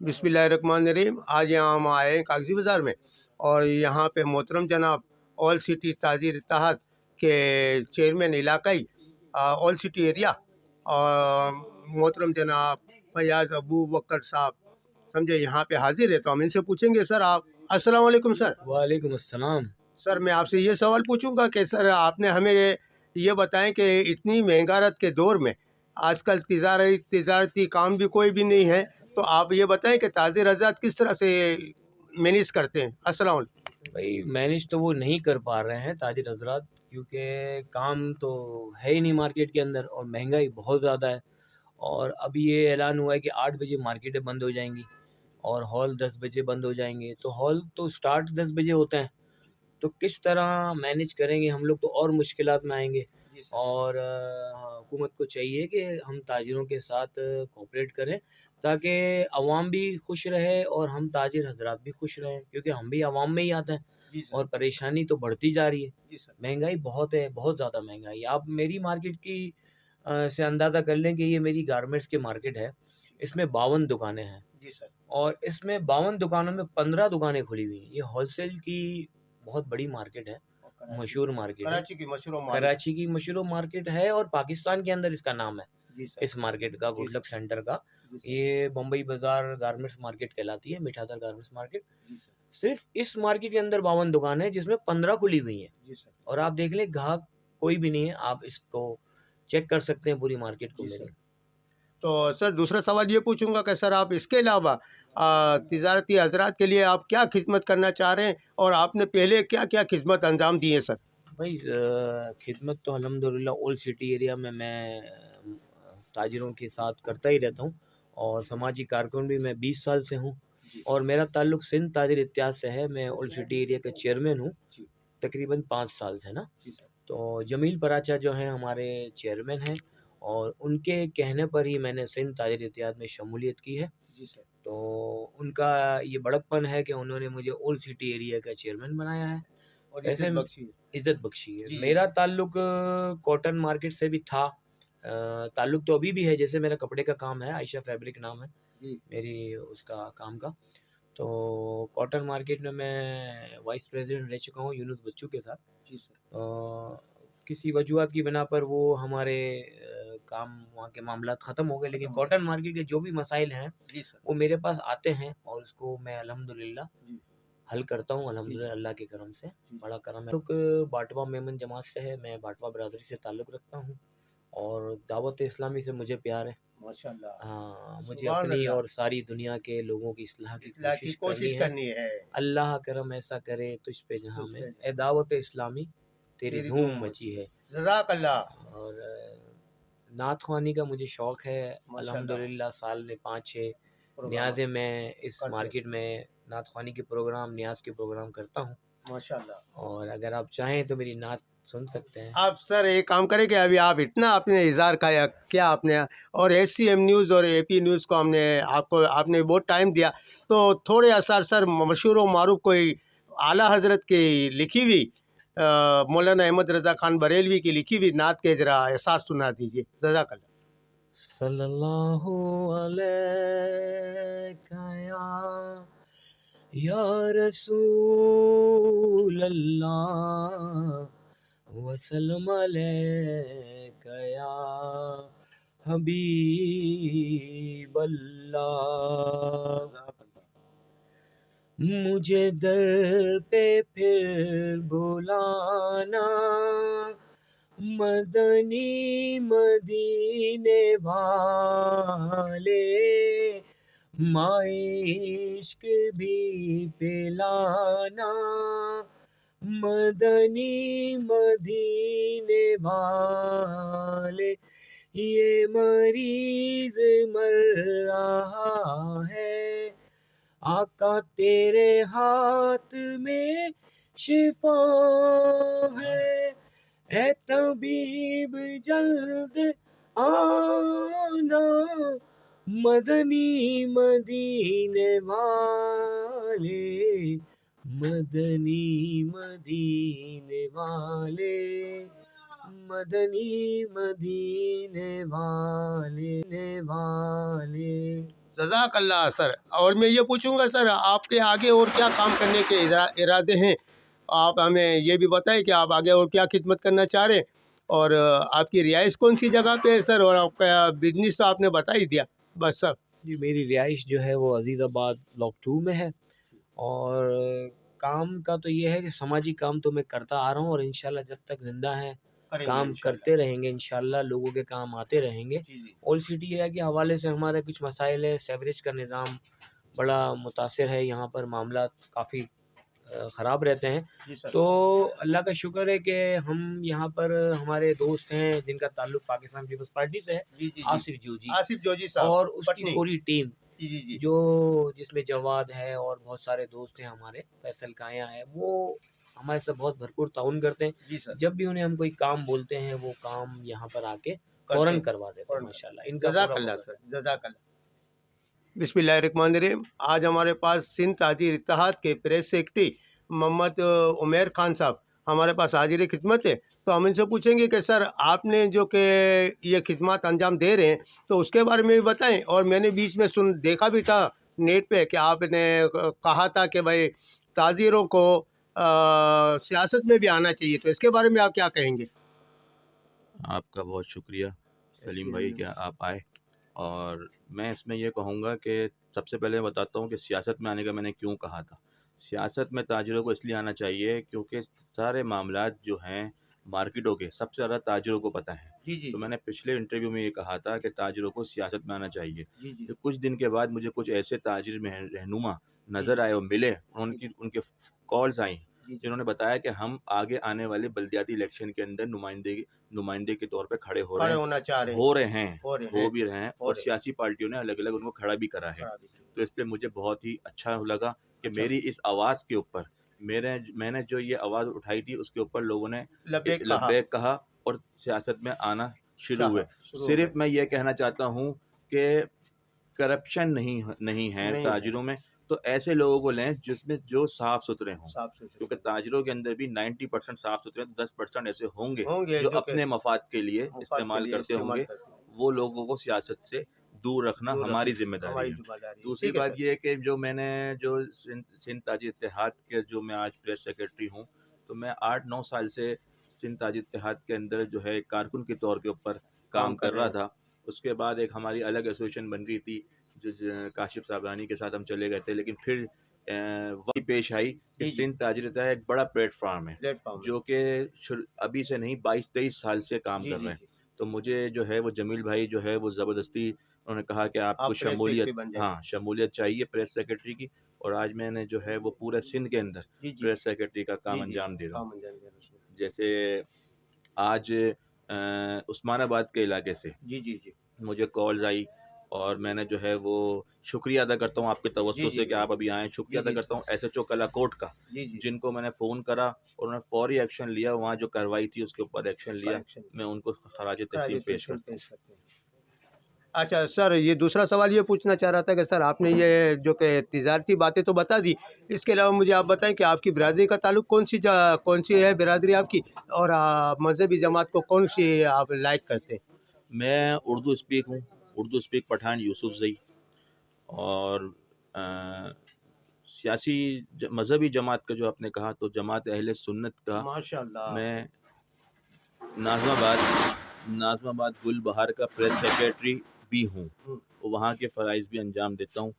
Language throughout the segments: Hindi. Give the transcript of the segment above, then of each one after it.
बिस्मिल्लाहिर्रहमानिर्रहीम। आज यहाँ हम आए हैं कागज़ी बाज़ार में, और यहाँ पे मोहतरम जनाब ऑल सिटी ताजीर इत्तेहाद के चेयरमैन इलाकाई ऑल सिटी एरिया और मोहतरम जनाब फयाज़ अबू बकर साहब समझे यहाँ पे हाजिर है। तो हम इनसे पूछेंगे, सर आप अस्सलाम वालेकुम सर। वालेकुम अस्सलाम। सर मैं आपसे ये सवाल पूछूंगा कि सर आपने हमें ये बताएं कि इतनी महंगारत के दौर में आजकल तिजारती काम भी कोई भी नहीं है, तो आप ये बताएं कि ताजिर हज़रात किस तरह से मैनेज करते हैं। अस्सलाम वालेकुम। भाई मैनेज तो वो नहीं कर पा रहे हैं ताजिर हजरात, क्योंकि काम तो है ही नहीं मार्केट के अंदर और महंगाई बहुत ज़्यादा है। और अभी ये ऐलान हुआ है कि 8 बजे मार्केटें बंद हो जाएंगी और हॉल 10 बजे बंद हो जाएंगे। तो हॉल तो स्टार्ट 10 बजे होते हैं, तो किस तरह मैनेज करेंगे हम लोग, तो और मुश्किलात में आएंगे। और हुकूमत को चाहिए कि हम ताजिरों के साथ कोऑपरेट करें, ताकि अवाम भी खुश रहे और हम ताजिर हजरात भी खुश रहें, क्योंकि हम भी अवाम में ही आते हैं और परेशानी तो बढ़ती जा रही है। महंगाई बहुत है, बहुत ज़्यादा महंगाई। आप मेरी मार्केट की से अंदाज़ा कर लें कि ये मेरी गारमेंट्स की मार्केट है। इसमें 52 दुकानें हैं और इसमें 52 दुकानों में 15 दुकानें खुली हुई हैं। ये होलसेल की बहुत बड़ी मार्केट है, मशहूर मार्केट है। कराची की मशहूर मार्केट है और पाकिस्तान के अंदर इसका नाम है, इस मार्केट का, गुडलक सेंटर का। ये बम्बई बाजार गारमेंट्स मार्केट कहलाती है, मिठादर गारमेंट्स मार्केट। सिर्फ इस मार्केट के अंदर 52 दुकानें हैं, जिसमें 15 खुली हुई हैं। और आप देख लें, ग्राहक कोई भी नहीं है। आप इसको चेक कर सकते हैं पूरी मार्केट को मेरी। तो सर दूसरा सवाल ये पूछूंगा कि सर आप इसके अलावा तिजारती हजरात के लिए आप क्या खिदमत करना चाह रहे हैं, और आपने पहले क्या क्या खिदमत अंजाम दी है सर। भाई खिदमत तो अल्हम्दुलिल्लाह ओल्ड सिटी एरिया में मैं ताजिरों के साथ करता ही रहता हूँ, और समाजी कारकुन भी मैं 20 साल से हूँ। और मेरा ताल्लुक सिंध ताजिर इत्तेहाद से है। मैं ओल्ड सिटी एरिया का चेयरमैन हूँ तकरीबन 5 साल से ना। तो जमील पराचा जो हैं हमारे चेयरमैन हैं, और उनके कहने पर ही मैंने सिंध ताजिर इत्तेहाद में शमूलियत की है। तो उनका ये बड़प्पन है कि उन्होंने मुझे ओल्ड सिटी एरिया का चेयरमैन बनाया है और ऐसे इज़्ज़त बख्शी है। मेरा ताल्लुक कॉटन मार्केट से भी था, ताल्लुक तो अभी भी है। जैसे मेरा कपड़े का काम है, आयशा फैब्रिक नाम है मेरी उसका काम का। तो कॉटन मार्केट में मैं वाइस प्रेसिडेंट रह चुका हूँ यूनुस बच्चू के साथ। किसी वजूहत की बिना पर वो हमारे काम वहाँ के मामलात ख़त्म हो गए, लेकिन कॉटन मार्केट के जो भी मसाइल हैं वो मेरे पास आते हैं और उसको मैं अल्हम्दुलिल्लाह हल करता हूँ। अल्हम्दुलिल्लाह अल्लाह के करम से, बड़ा करम है। लोग बाटवा मेमन जमात से है, मैं बाटवा बरादरी से ताल्लुक़ रखता हूँ और दावत इस्लामी से मुझे प्यार है। माशाअल्लाह। हाँ, मुझे अपनी और सारी दुनिया के लोगों की इस्लाह की कोशिश करनी है। अल्लाह करम ऐसा करे तुझ पे जहाँ में, ए दावत इस्लामी तेरी धूम मची है। जज़ाकल्लाह। और नात ख़्वानी का मुझे शौक़ है। अल्हम्दुलिल्लाह साल में 5-6 न्याज़ें मैं इस मार्केट में नात ख़्वानी के प्रोग्राम, न्याज़ के प्रोग्राम करता हूँ माशाअल्लाह। और अगर आप चाहें तो मेरी नात सुन सकते हैं आप। सर एक काम करें कि अभी आप इतना आपने इज़हार किया आपने, और एचसीएम न्यूज़ और एपी न्यूज़ को आपने बहुत टाइम दिया, तो थोड़े असर सर मशहूर व मारूफ कोई आला हज़रत की लिखी हुई मौलाना अहमद रज़ा ख़ान बरेलवी की लिखी हुई नात के ज़रा एहसास सुना दीजिए। जज़ाकल्लाह। सल्लल्लाहु अलैका या रसूल अल्लाह वसल्लम अलैका या हबीब अल्लाह। मुझे दर पे फिर बुलाना, मदनी मदीने वाले, माए इश्क भी पिलाना, मदनी मदीने वाले। ये मरीज मर रहा है, आका तेरे हाथ में शिफा है, ए तबीब जल्द आना, मदनी मदीने वाले, मदनी मदीने वाले, मदनी मदीने वाले। जज़ाकल्लाह सर। और मैं ये पूछूंगा सर, आपके आगे और क्या काम करने के इरादे हैं? आप हमें ये भी बताएं कि आप आगे और क्या खिदमत करना चाह रहे हैं, और आपकी रिहाइश कौन सी जगह पे है सर, और आपका बिजनेस तो आपने बता ही दिया बस सर। जी, मेरी रिहाइश जो है वो अज़ीज़ाबाद ब्लॉक 2 में है। और काम का तो ये है कि समाजी काम तो मैं करता आ रहा हूँ, और इंशाल्लाह जब तक ज़िंदा हैं करेंगे काम इंशाल्लाह। करते रहेंगे, इंशाल्लाह लोगों के काम आते रहेंगे। जी जी ओल्ड सिटी एरिया के हवाले से हमारे कुछ मसाइल है, सीवरेज का निज़ाम बड़ा मुतासिर है, यहाँ पर मामला काफ़ी ख़राब रहते हैं। जी सर। तो अल्लाह का शुक्र है कि हम यहाँ पर, हमारे दोस्त हैं जिनका ताल्लुक़ पाकिस्तान पीपल्स पार्टी से है, जी जी जी। आसिफ जोजी, आसिफ जोजी साहब, और उसकी पटनी। पूरी टीम, जी जी जी। जो जिसमें जवाद है और बहुत सारे दोस्त हैं हमारे, फैसल काया है, वो हमारे साथ बहुत भरपूर ताउन करते हैं। जी सर। जब भी उन्हें हम कोई काम बोलते हैं, वो काम यहाँ पर आके करते फ़ौरन हैं, करवा देते हैं फ़ौरन माशाल्लाह। करते हैं। इनका पूरा जज़ाकल्लाह भरोसा सर, है। जज़ाकल्लाह। बिस्मिल्लाहिर्रहमानिर्रहीम। आज हमारे पास सिंध ताजीर इत्तेहाद के प्रेस सेक्रेटरी मोहम्मद उमैर खान साहब हमारे पास हाजिर खिदमत है। तो हम इनसे पूछेंगे कि सर, आपने जो कि ये खिदमत अंजाम दे रहे हैं, तो उसके बारे में भी बताएं। और मैंने बीच में देखा भी था नेट पे कि आपने कहा था कि भाई ताजीरों को सियासत में भी आना चाहिए, तो इसके बारे में आप क्या कहेंगे? आपका बहुत शुक्रिया सलीम भाई कि एशियन आप आए। और मैं इसमें ये कहूँगा कि सबसे पहले मैं बताता हूँ कि सियासत में आने का मैंने क्यों कहा था। सियासत में ताजिरों को इसलिए आना चाहिए क्योंकि सारे मामलात जो हैं मार्केटों के सबसे ज़्यादा ताजिरों को पता है। जी जी तो जी मैंने पिछले इंटरव्यू में ये कहा था कि ताजिरों को सियासत में आना चाहिए। जी जी फिर कुछ दिन के बाद मुझे कुछ ऐसे ताजिर में रहनुमा जी नज़र जी आए और मिले, जी उनके कॉल्स आई जी जी जिन्होंने बताया कि हम आगे आने वाले बल्दियाती इलेक्शन के अंदर नुमाइंदे के तौर पे खड़े खड़े होना चाह रहे हैं। हो रहे हो हैं। भी रहे हैं, हो और रहे। सियासी पार्टियों ने अलग-अलग उनको खड़ा भी करा है। खराबी की। तो इस पे मुझे बहुत ही अच्छा लगा कि अच्छा। मेरी इस आवाज़ के ऊपर मैंने जो ये आवाज़ उठाई थी उसके ऊपर लोगों ने लब्बैक कहा। लब्बैक कहा और सियासत में आना शुरू हुए। चाहा, शुरू हो गए। सिर्फ़ मैं ये कहना चाहता हूँ कि करप्शन नहीं है नहीं है, ताजिरों में, तो ऐसे लोगों को लें जिसमें जो साफ-सुथरे हों। साफ-सुथरे क्योंकि हों। ताजिरों के अंदर भी 90% साफ-सुथरे, 10% ऐसे होंगे होंगे जो जो कि अपने मफ़ाद के लिए मुफ़ाद के इस्तेमाल लिए करते इस्तेमाल होंगे। करते हैं। वो लोगों को सियासत से दूर रखना दूर हमारी रखना ज़िम्मेदारी हमारी है। ज़िम्मेदारी है। दूसरी ठीक है बात सर। ये है कि जो सिंध ताजिर इत्तेहाद के जो मैं आज प्रेस सेक्रेटरी हूँ, तो मैं 8-9 साल से सिंध ताजिर इत्तेहाद के अंदर जो है कारकुन के तौर के ऊपर काम काम कर कर रहे रहा हैं। था। उसके बाद एक हमारी अलग एसोसिएशन बन रही थी, काशिफ साबरानी के साथ हम चले गए थे, लेकिन फिर वही पेश आई कि जी, जी। सिंध ताजिर इत्तेहाद एक बड़ा प्लेटफॉर्म है प्लेटफ़ॉर्म है। जो कि अभी से नहीं 22-23 साल से काम जी, कर जी, रहे हैं। जी। तो मुझे जो है वो जमील भाई जो है वो ज़बरदस्ती उन्होंने कहा कि आपको आप प्रेस सेक्रेटरी शमूलियत, बन जाइए। हाँ, शमूलियत चाहिए प्रेस सेक्रेटरी की। और आज मैंने जो है वो पूरे सिंध के अंदर जी, जी। प्रेस सेक्रेटरी का जी, काम जी, जी। अंजाम दे रहा हूँ। काम अंजाम देना शुरू। जैसे आज उस्मानाबाद के इलाके से जी, जी, जी। मुझे कॉल्स आई, और मैंने जो है वो शुक्रिया अदा करता हूँ आपके जी, तवज्जो जी, से कि जी। आप अभी आए। जी, शुक्रिया अदा जी, करता सर। हूँ एसएचओ कलाकोट का, जी, जी। जिनको मैंने फ़ोन करा और उन्होंने फ़ौरी एक्शन लिया। वहाँ जो कार्रवाई थी उसके ऊपर एक्शन लिया। करेक्शन मैं उनको ख़राज खराज तहसीन पेश तहसीन करता हूँ। पेश करते हैं। अच्छा सर, ये दूसरा सवाल ये पूछना चाह रहा था कि सर, आपने ये जो कि तिजारती बातें तो बता दी, इसके अलावा मुझे आप बताएं कि आपकी बिरादरी का ताल्लुक कौन सी है बिरादरी आपकी, और मजहबी जमात को कौन सी आप लाइक करते हैं? मैं उर्दू स्पीक हूँ, उर्दू स्पीक पठान यूसुफ ज़ई। और अ, सियासी मज़हबी जमात का जो आपने कहा, तो जमात अहले सुन्नत का माशाल्लाह। मैं नाज़िमाबाद नाज़िमाबाद गुलबहार का प्रेस सेक्रेटरी भी हूँ। हम्म, तो वहाँ के फ़राइज़ भी अंजाम देता हूँ।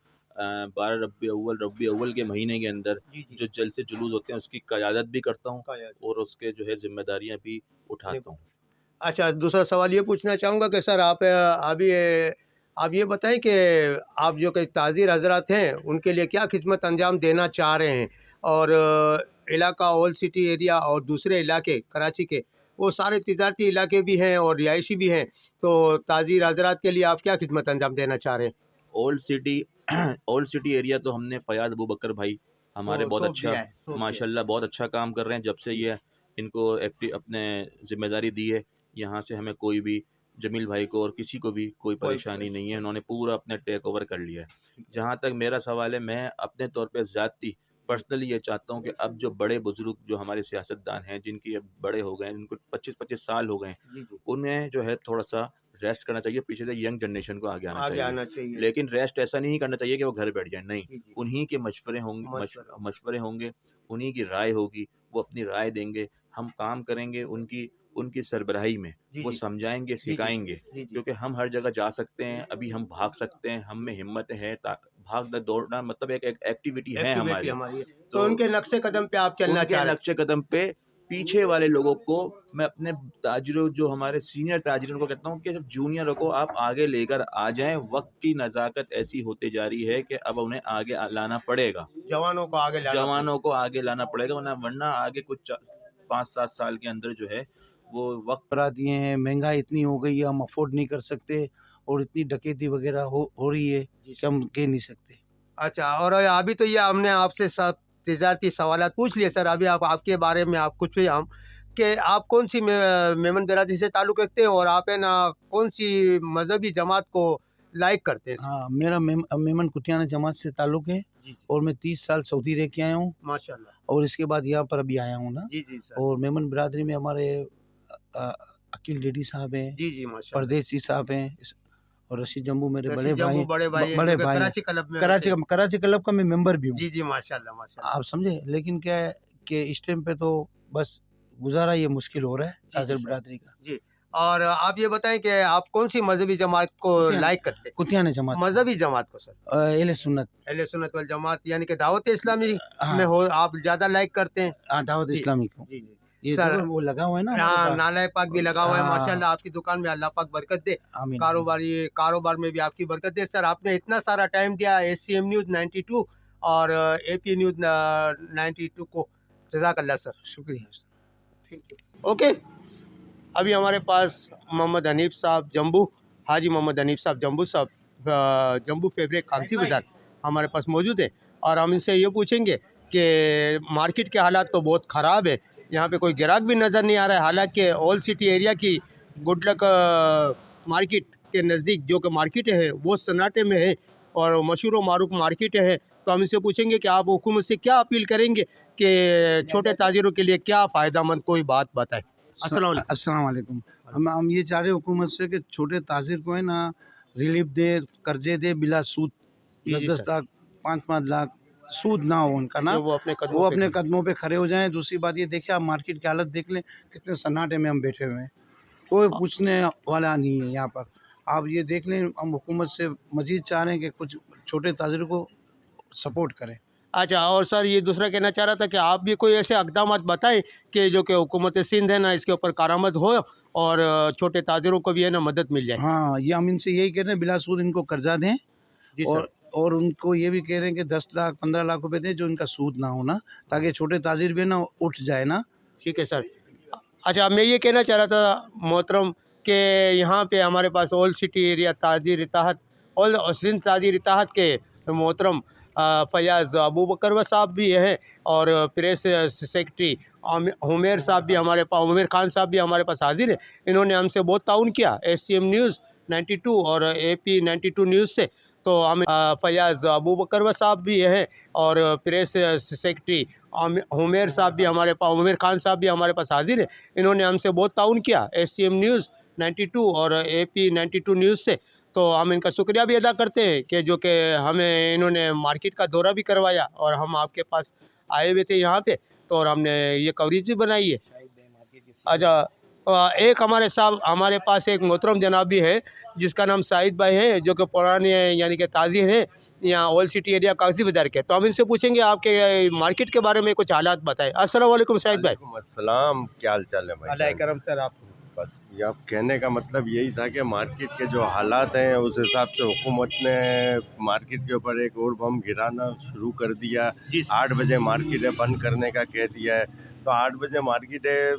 12 रबी अव्वल के महीने के अंदर जी जी। जो जलसे जुलूस होते हैं उसकी क़यादत भी करता हूँ, का याद और उसके जो है ज़िम्मेदारियाँ भी नहीं। उठाता हूँ। अच्छा, दूसरा सवाल ये पूछना चाहूँगा कि सर, आप ये बताएं कि आप जो कि ताज़ीर हजरात हैं, उनके लिए क्या खिदमत अंजाम देना चाह रहे हैं, और इलाका ओल्ड सिटी एरिया और दूसरे इलाके कराची के, वो सारे तिजारती इलाके भी हैं और रिहायशी भी हैं, तो ताज़ीर हजरात के लिए आप क्या खिदमत अंजाम देना चाह रहे हैं? Old city old city area तो हमने फ़याज़ अबू बकर भाई हमारे वो बहुत सौंप अच्छा, दिया है, सौंप दिया है। माशाल्लाह बहुत अच्छा काम कर रहे हैं। जब से जी ये इनको अपने ज़िम्मेदारी दी है, यहाँ से हमें कोई भी, जमील भाई को और किसी को भी कोई कोई परेशानी नहीं है। कोई उन्होंने पूरा अपने टेक ओवर कर लिया है। ठीक है। जहाँ तक मेरा सवाल है, मैं अपने तौर पे ज़्यादती जी पर्सनली ये चाहता हूँ कि अब जो बड़े बुज़ुर्ग जो हमारे सियासतदान हैं, जिनकी अब बड़े हो गए हैं, जिनको 25-25 साल हो गए हैं, जी जी। उन्हें जो है थोड़ा-सा रेस्ट करना चाहिए, पीछे से यंग जनरेशन को आगे आगे चाहिए। आना चाहिए। लेकिन रेस्ट ऐसा नहीं करना चाहिए कि वो घर बैठ जाए, नहीं। जी, जी। उन्हीं के मशवरे होंगे, उन्हीं की राय होगी, वो अपनी राय देंगे, हम काम करेंगे उनकी उनकी सरबराही में, जी, वो जी। समझाएँगे, जी, जी। सिखाएँगे। जी, जी। क्योंकि हम हर जगह जा सकते हैं, अभी हम भाग सकते हैं, हम में हिम्मत है, दौड़ना मतलब एक एक्टिविटी है एक्टिविटी हमारी। हमारी है। तो तो उनके नक्शे कदम पे आप चलना उनके चाह रहे हैं। नक्शे कदम पे पीछे वाले लोगों को मैं अपने ताजिरों, जो हमारे सीनियर ताजिरों को कहता हूँ कि जब जूनियरों को आप आगे लेकर आ जाएँ, वक़्त की नज़ाकत ऐसी होती जा रही है कि अब उन्हें आगे लाना पड़ेगा। जवानों को आगे लाना पड़ेगा। जवानों को आगे लाना पड़ेगा, वरना आगे कुछ 5-7 साल के अंदर जो है वो वक़्त करा दिए हैं, महंगाई इतनी हो गई है, हम अफोर्ड नहीं कर सकते और इतनी डकैती वगैरह हो रही है जी कि हम कह नहीं सकते। अच्छा, और अभी तो ये हमने आपसे सब तिजारती सवालात पूछ लिए सर। अभी आपके बारे में आप कुछ भी हम कि आप कौन सी मेमन बिरादरी से ताल्लुक़ रखते हैं और आप है ना कौन सी मजहबी जमात को लाइक करते हैं? हाँ, मेरा मेमन कुतियाना जमात से ताल्लुक़ है जी, जी। और मैं 30 साल सऊदी रह के आया हूँ माशाल्लाह। और इसके बाद यहाँ पर अभी आया हूँ ना। जी, जी सर। और मेमन बिरादरी में हमारे अकील डेडी साहब हैं, जी, जी माशाल्लाह। परदेसी साहब हैं और रशीद जम्बू मेरे रशीद बड़े भाई जम्बू बड़े भाई हैं, बड़े जो कि भाई हैं। कराची क्लब में रहते हैं। कराची क्लब का मैं मेंबर भी हूँ। जी, जी माशाल्लाह, माशाल्लाह। आप समझे, लेकिन क्या है कि इस टाइम पे तो बस गुजारा ये मुश्किल हो रहा है जी, ताजर जी सर। बिरादरी का। जी, और आप ये बताएँ कि आप कौन सी मजहबी जमात को लाइक करते हैं? कुतियाना जमात मजहबी जमात को सर। अहले सुन्नत। अहले सुन्नत वल जमात यानी कि दावत इस्लामी हाँ। में हो आप ज़्यादा लाइक करते हैं? हाँ, दावत जी। इस्लामी को। जी, जी। ये सर, देखो वो लगा हुआ है ना हमारे हाँ, पास। नाला पाक भी लगा हुआ है हाँ। माशाल्लाह। आपकी दुकान में अल्लाह पाक बरकत दे। आमीन। कारोबार में भी आपकी बरकत दे। सर, आपने इतना सारा टाइम दिया एससीएम न्यूज़ 92 और एपी न्यूज़ 92 को। जज़ाकल्लाह सर। शुक्रिया। Thank you. ओके, अभी हमारे पास मोहम्मद हनीफ साहब जम्बू, हाजी मोहम्मद हनीफ साहब जम्बू साहब जम्बू फैब्रिक कागजी बाज़ार हमारे पास मौजूद है और हम इनसे ये पूछेंगे कि मार्केट के हालात तो बहुत ख़राब है, यहाँ पे कोई ग्राहक भी नज़र नहीं आ रहा है। हालांकि ओल्ड सिटी एरिया की गुडलक मार्केट के नज़दीक जो कि मार्केट है वो सन्नाटे में है और मशहूर व मारूफ मार्केट है। तो हम इनसे पूछेंगे कि आप हुकूमत से क्या अपील करेंगे कि छोटे ताजिरों के लिए क्या फ़ायदेमंद कोई बात बताएं। अस्सलाम वालेकुम। हम ये चाह रहे हैं हुकूमत से कि छोटे ताजिर को है ना रिलीफ दे, कर्जे दे बिला सूद, जी, जी 10 सर। लाख 5-5 लाख सूद ना हो उनका ना, कि वो अपने वो अपने पे कदमों पे खड़े हो जाएं। दूसरी बात ये देखिए, आप मार्केट की हालत देख लें, कितने सन्नाटे में हम बैठे हुए हैं, कोई पूछने वाला नहीं है यहाँ पर। आप ये देख लें, हम हुकूमत से मजीद चाह रहे हैं कि कुछ छोटे ताजिर को सपोर्ट करें। अच्छा, और सर ये दूसरा कहना चाह रहा था कि आप भी कोई ऐसे इक़दामात बताएं कि जो कि हुकूमत सिंध है ना इसके ऊपर कारामद हो और छोटे ताजिरों को भी है ना मदद मिल जाए। हाँ, ये हम इनसे यही कह रहे हैं, बिला सूद इनको कर्जा दें जी और सर। और उनको ये भी कह रहे हैं कि 10 लाख 15 लाख रुपए दें जो इनका सूद ना हो ना, ताकि छोटे ताजिर भी ना उठ जाए ना। ठीक है सर। अच्छा, मैं ये कहना चाह रहा था मोहतरम कि यहाँ पे हमारे पास old city area Tajir Ittehad old Sindh Tajir Ittehad के मोहतरम फयाज़ अबू बकर व साहब भी हैं और प्रेस सेक्रेटरी उमेर साहब भी हमारे पास, उमेर खान साहब भी हमारे पास हाजिर है। इन्होंने हमसे बहुत ताउन किया एससीएम न्यूज़ 92 और एपी 92 न्यूज़ से। तो हम फयाज़ अबू बकर व साहब भी हैं और प्रेस सेक्रेटरी उमेर साहब भी हमारे पास, उमेर खान साहब भी हमारे पास हाजिर है। इन्होंने हमसे बहुत ताउन किया एससीएम न्यूज़ 92 और एपी 92 न्यूज़ से। तो हम इनका शुक्रिया भी अदा करते हैं कि जो कि हमें इन्होंने मार्केट का दौरा भी करवाया और हम आपके पास आए हुए थे यहाँ पे, तो और हमने ये कवरेज भी बनाई है। अच्छा, एक हमारे पास एक मोहतरम जनाब भी है जिसका नाम साहिद भाई है, जो कि पुराने यानी कि ताजिर हैं यहाँ ओल्ड सिटी एरिया कागजी बाज़ार के। तो हम इनसे पूछेंगे आपके मार्केट के बारे में कुछ हालात बताएं। अस्सलाम वालेकुम साहिद भाई। अस्सलाम, क्या हाल चाल है भाई? अल्लाह करम सर। आप बस ये आप कहने का मतलब यही था कि मार्केट के जो हालात हैं उस हिसाब से हुकूमत ने मार्केट के ऊपर एक और बम गिराना शुरू कर दिया। जी सर। 8 बजे मार्केटें बंद करने का कह दिया है। तो 8 बजे मार्केटें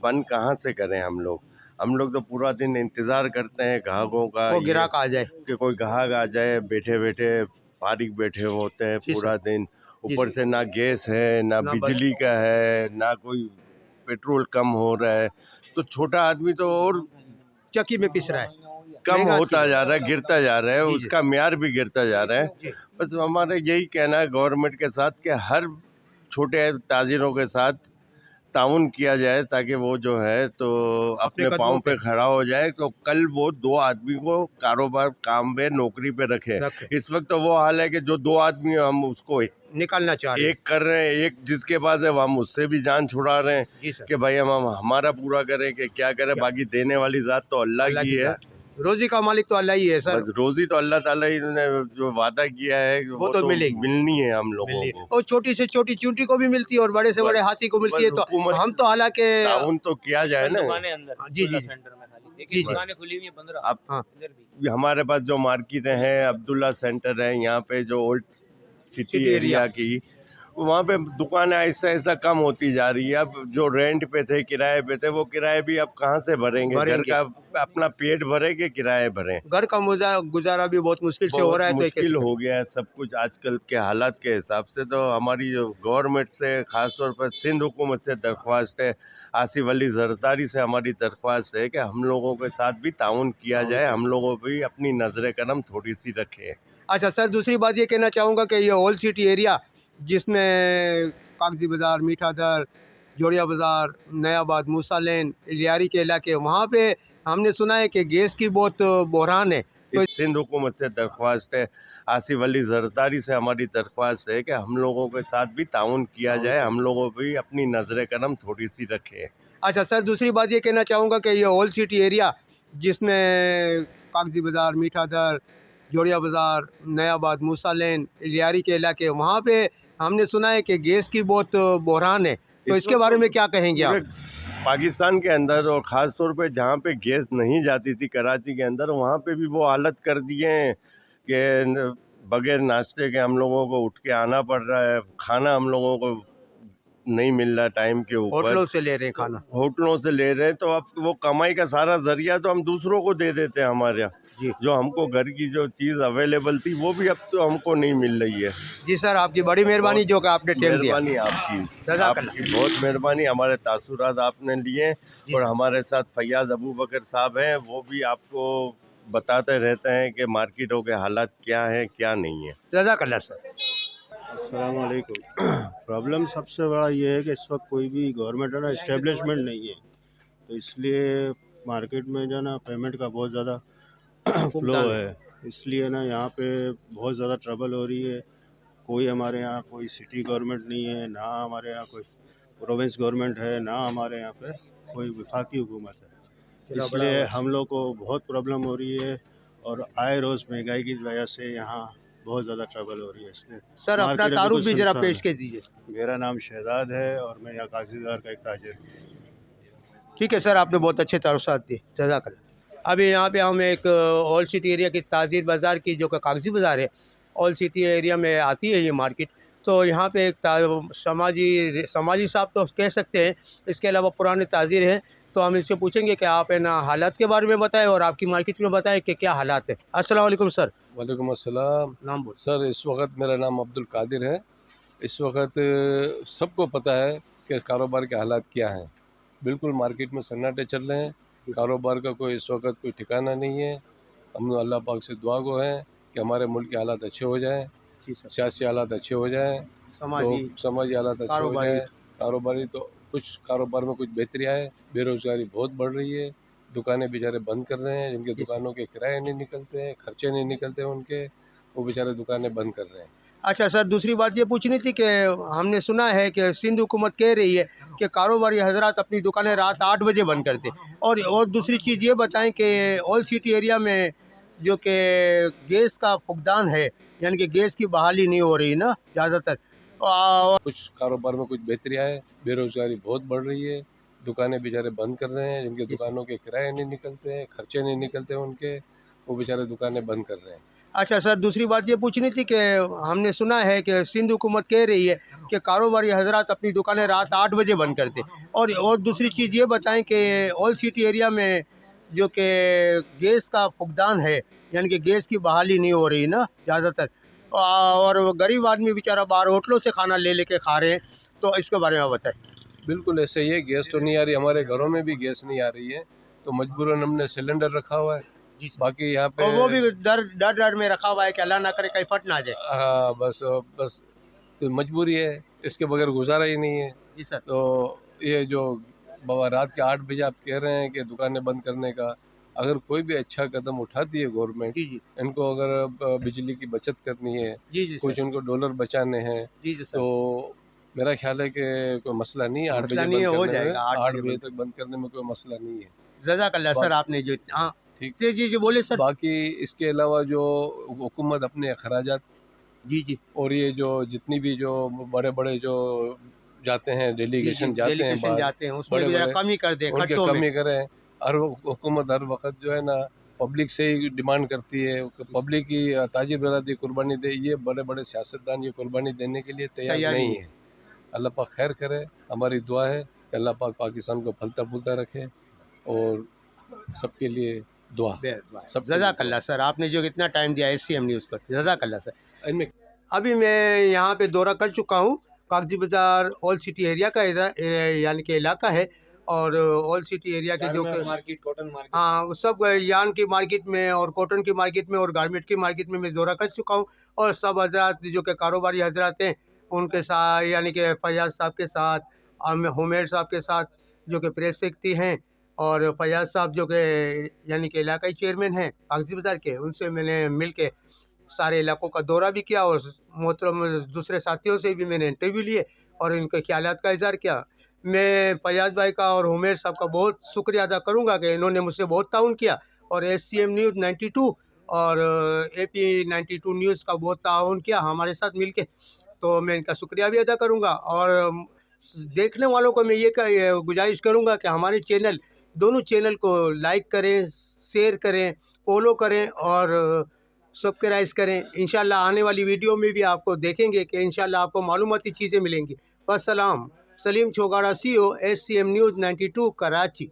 बंद कहाँ से करें हम लोग तो पूरा दिन इंतज़ार करते हैं ग्राहकों का, वो ग्राहक आ जाए। कि कोई ग्राहक आ जाए। बैठे बैठे फारिग बैठे होते हैं जी पूरा दिन, जी ऊपर सर। से ना गैस है ना ना बिजली का है ना कोई पेट्रोल कम हो रहा है। तो छोटा आदमी तो और चक्की में पिस रहा है, कम महंगा होता की। जा रहा है, गिरता जा रहा है, जी, जी। उसका म्यार भी गिरता जा रहा है। जी। बस हमारा यही कहना है गवर्नमेंट के साथ कि हर छोटे ताजिरों के साथ ताउन किया जाए ताकि वो जो है तो अपने कदमों पाँव पे पे खड़ा हो जाए, तो कल वो 2 आदमी को कारोबार काम पे नौकरी पे रखे। रखे इस वक्त तो वो हाल है कि जो 2 आदमी हैं, हम उसको निकालना चाह रहे हैं। एक कर रहे हैं, एक जिसके पास है वो हम उससे भी जान छुड़ा रहे हैं जी सर, कि भाई हम हमारा पूरा करें कि क्या करें, क्या? बाकी देने वाली ज़ात तो अल्लाह अल्लाह की की है। जात है। रोजी का मालिक तो अल्लाह ही है सर, बस रोज़ी तो अल्लाह ताला ही ने जो वादा किया है वो तो मिलेगी, मिलनी है हम लोगों मिलनी है। को। और छोटी से छोटी चूंटी को भी मिलती है और बड़े से बड़े बस हाथी को मिलती बस है, तो हुकूमत हम तो हालांकि ताउन तो किया जाए ना। दुकानें अंदर जी, अब्दुल्ला जी, जी। सेंटर में खाली जी, देखिए जी। दुकानें खुली हुई हैं 15 अब हाँ, इधर भी। हमारे पास जो मार्केटें हैं, अब्दुल्ला सेंटर है, यहाँ पे जो old city city area. Area की, वहाँ पे दुकानें ऐसा ऐसा कम होती जा रही है। अब जो रेंट पे थे, किराए पे थे, वो किराए भी अब कहाँ से भरेंगे? घर भरेंगे। का अपना पेट भरे कि किराए भरें? घर का गुजारा भी बहुत मुश्किल से हो बहुत रहा है, तो ये कैसे मुश्किल करें? हो गया है सब कुछ आजकल के हालात के हिसाब से। तो हमारी जो गवर्नमेंट से, ख़ास तौर पर सिंध हुकूमत से दरख्वास्त है, आसिफ अली जरदारी से हमारी दरख्वास्त है कि हम लोगों के साथ भी ताउन किया जाए, हम लोगों भी अपनी नज़र करम थोड़ी सी रखें। अच्छा सर, दूसरी बात ये कहना चाहूँगा कि ये ओल्ड सिटी एरिया जिसमें कागजी बाज़ार, मीठा दर, जोड़िया बाज़ार, नयाबाद, मूसा लेन, लियारी के इलाके, वहाँ पे हमने सुना है कि गैस की बहुत बहरान है। तो इस सिंध हुकूमत से दरख्वास्त है, आसिफ अली जरदारी से हमारी दरख्वास्त है कि हम लोगों के साथ भी ताउन किया जाए, हम लोगों भी अपनी नज़र करम थोड़ी सी रखें। अच्छा सर, दूसरी बात ये कहना चाहूँगा कि ये ओल्ड सिटी एरिया जिसमें कागजी बाज़ार, मीठा दर, जोड़िया बाज़ार, नयाबाद, मूसा लेन, लियारी के इलाके, वहाँ पे हमने सुना है कि गैस की बहुत बहरान है। तो इस इसके वक्त बारे में क्या कहेंगे पूरे आप? पाकिस्तान के अंदर और ख़ास तौर पे जहाँ पे गैस नहीं जाती थी कराची के अंदर, वहाँ पे भी वो हालत कर दिए हैं कि बगैर नाश्ते के हम लोगों को उठ के आना पड़ रहा है, खाना हम लोगों को नहीं मिल रहा टाइम के ऊपर, होटलों से ले रहे हैं खाना। होटलों से ले रहे हैं। तो अब वो कमाई का सारा जरिया तो हम दूसरों को दे देते हैं हमारे यहाँ। जी जो हमको घर की जो चीज़ अवेलेबल थी वो भी अब तो हमको नहीं मिल रही है। जी सर, आपकी बड़ी मेहरबानी जो कि आपने टाइम दिया। मेहरबानी आपकी, जज़ाकल्लाह। आपकी बहुत मेहरबानी। हमारे तासुरात आपने लिए जी और सर। हमारे साथ फैयाज़ अबू बकर साहब हैं, वो भी आपको बताते रहते हैं कि मार्केटों के हालात क्या हैं, क्या नहीं है। जज़ाकल्लाह सर। अस्सलाम वालेकुम। प्रॉब्लम सबसे बड़ा ये है कि इस वक्त कोई भी गवर्नमेंट है ना इस्टेब्लिशमेंट नहीं है, तो इसलिए मार्केट में जो है ना पेमेंट का बहुत ज़्यादा फ्लो है, इसलिए ना यहाँ पे बहुत ज़्यादा ट्रबल हो रही है। कोई हमारे यहाँ कोई सिटी गवर्नमेंट नहीं है, ना हमारे यहाँ कोई प्रोविंस गवर्नमेंट है, ना हमारे यहाँ पे कोई वफाकी हुकूमत है, इसलिए हम लोग को बहुत प्रॉब्लम हो रही है और आए रोज़ महंगाई की वजह से यहाँ बहुत ज़्यादा ट्रबल हो रही है। इसलिए सर, अपना मार्केट अभी तारुफ कुछ भी जरा सुनसान पेश है। कर दीजिए। मेरा नाम शहजाद है और मैं यहाँ कागजी बाज़ार का एक ताजिर हूँ। ठीक है सर, आपने बहुत अच्छे तारुफ़ात दिए, जज़ाकल्लाह। अभी यहाँ पे हम एक ओल्ड सिटी एरिया की ताज़ीर बाज़ार की जो कि कागजी बाज़ार है, ओल्ड सिटी एरिया में आती है ये मार्केट। तो यहाँ पे एक समाजी साहब तो कह सकते हैं, इसके अलावा पुराने ताज़ीर हैं। तो हम इनसे पूछेंगे कि आप है ना हालात के बारे में बताएं और आपकी मार्केट में बताएं कि क्या हालात है। अस्सलाम वालेकुम सर। वालेकुम अस्सलाम। नाम बोल। सर, इस वक्त मेरा नाम अब्दुल कादिर है। इस वक्त सबको पता है कि कारोबार के हालात क्या हैं। बिल्कुल मार्केट में सन्नाटे चल रहे हैं, कारोबार का कोई इस वक्त कोई ठिकाना नहीं है। हम अल्लाह पाक से दुआ गो हैं कि हमारे मुल्क के हालात अच्छे हो जाएं, जी सर। सियासी हालात अच्छे हो जाएं, समाजी हालात अच्छे हो कारोबारी। जाएं। कारोबारी तो कुछ कारोबार में कुछ बेहतरी आए, बेरोज़गारी बहुत बढ़ रही है, दुकानें बेचारे बंद कर रहे हैं, जिनके दुकानों के किराए नहीं निकलते हैं, खर्चे नहीं निकलते हैं उनके, वो बेचारे दुकानें बंद कर रहे हैं। अच्छा सर, दूसरी बात ये पूछनी थी कि हमने सुना है कि सिंध हुकूमत कह रही है कि कारोबारी हजरात अपनी दुकानें रात 8 बजे बंद करते। और दूसरी चीज़ ये बताएं कि ओल्ड सिटी एरिया में जो कि गैस का फुकदान है, यानी कि गैस की बहाली नहीं हो रही ना ज़्यादातर। और कुछ कारोबार में कुछ बेहतरी आए, बेरोज़गारी बहुत बढ़ रही है, दुकानें बेचारे बंद कर रहे हैं, जिनके दुकानों के किराए नहीं निकलते हैं, खर्चे नहीं निकलते हैं उनके, वो बेचारे दुकानें बंद कर रहे हैं। अच्छा सर, दूसरी बात ये पूछनी थी कि हमने सुना है कि सिंध हुकूमत कह रही है कि कारोबारी हजरात अपनी दुकानें रात 8 बजे बंद करते। और दूसरी चीज़ ये बताएं कि ओल्ड सिटी एरिया में जो कि गैस का फुकदान है, यानी कि गैस की बहाली नहीं हो रही ना ज़्यादातर। और गरीब आदमी बेचारा बाहर होटलों से खाना ले लेके खा रहे हैं। तो इसके बारे में बताएं। बिल्कुल ऐसे ही है, गैस तो नहीं आ रही, हमारे घरों में भी गैस नहीं आ रही है, तो मजबूरन हमने सिलेंडर रखा हुआ है। जी सर। बाकी यहाँ पे और वो भी डर में रखा हुआ है कि अल्लाह ना करे कहीं फट ना जाए। हाँ, बस तो मजबूरी है, इसके बगैर गुजारा ही नहीं है। जी सर। तो ये जो बाबा रात के 8 बजे आप कह रहे हैं कि दुकानें बंद करने का, अगर कोई भी अच्छा कदम उठाती है गवर्नमेंट, जी जी इनको अगर बिजली की बचत करनी है, जी जी कुछ सर इनको डॉलर बचाने हैं, जी जी तो सर मेरा ख्याल है कि कोई मसला नहीं है 8 मसला बजे नहीं है, बंद हो करने में, जाएगा 8 8 बजे बजे बंद। तक बंद करने में कोई मसला नहीं है। जज़ाकल्लाह सर, आपने जो हाँ ठीक। जी जी जी बोले सर। बाकी इसके अलावा जो हुकूमत अपने अखराजात जी जी और ये जो जितनी भी जो बड़े बड़े जो जाते हैं जी जी डेलीगेशन जाते हैं डेलीगेशन बाहर, जाते हैं उसमें बड़े भी जरा बड़े, कम ही कर दे उनके खर्चों में। कमी करें। हुकूमत हर वक्त जो है ना पब्लिक से ही डिमांड करती है, पब्लिक की ताजिर बरादरी कुर्बानी दे, ये बड़े बड़े सियासतदान ये कुर्बानी देने के लिए तैयार तैयार नहीं नहीं है। अल्लाह पाक खैर करे, हमारी दुआ है कि अल्लाह पाक पाकिस्तान को फलता फूलता रखे और सबके लिए दुआ। सब जज़ाकल्लाह सर, आपने जो इतना टाइम दिया SCM न्यूज़ को, जज़ाकल्लाह सर। इनमें अभी मैं यहाँ पे दौरा कर चुका हूँ। कागजी बाज़ार ओल्ड सिटी एरिया का यानी कि इलाका है, और ओल्ड सिटी एरिया के जो मार्केट, कॉटन मार्केट, हाँ वो सब यान की मार्केट में और कॉटन की मार्केट में और गारमेंट की मार्केट में मैं दौरा कर चुका हूँ। और सब हजरात जो कि कारोबारी हजरात हैं उनके साथ, यानी कि फैयाज़ साहब के साथ, हुमैर साहब के साथ जो कि प्रेस सेक्रेटरी हैं, और फैयाज़ साहब जो कि यानी कि इलाकाई चेयरमैन हैं कागजी बाज़ार के, उनसे मैंने मिल के सारे इलाकों का दौरा भी किया, और मोहतरम दूसरे साथियों से भी मैंने इंटरव्यू लिए और इनके ख्यालात का इज़हार किया। मैं फैयाज़ भाई का और हुमैर साहब का बहुत शुक्रिया अदा करूंगा कि इन्होंने मुझसे बहुत ताउन किया, और SCM न्यूज़ 92 और AP 92 न्यूज़ का बहुत ताउन किया हमारे साथ मिलके, तो मैं इनका शुक्रिया भी अदा करूंगा। और देखने वालों को मैं ये गुजारिश करूंगा कि हमारे चैनल, दोनों चैनल को लाइक करें, शेयर करें, फॉलो करें और सब्सक्राइब करें। इंशाल्लाह आने वाली वीडियो में भी आपको देखेंगे कि इंशाल्लाह आपको मालूमाती चीज़ें मिलेंगी। वस्सलाम। Saleem Chhogara, CO, SCM news 92 Karachi.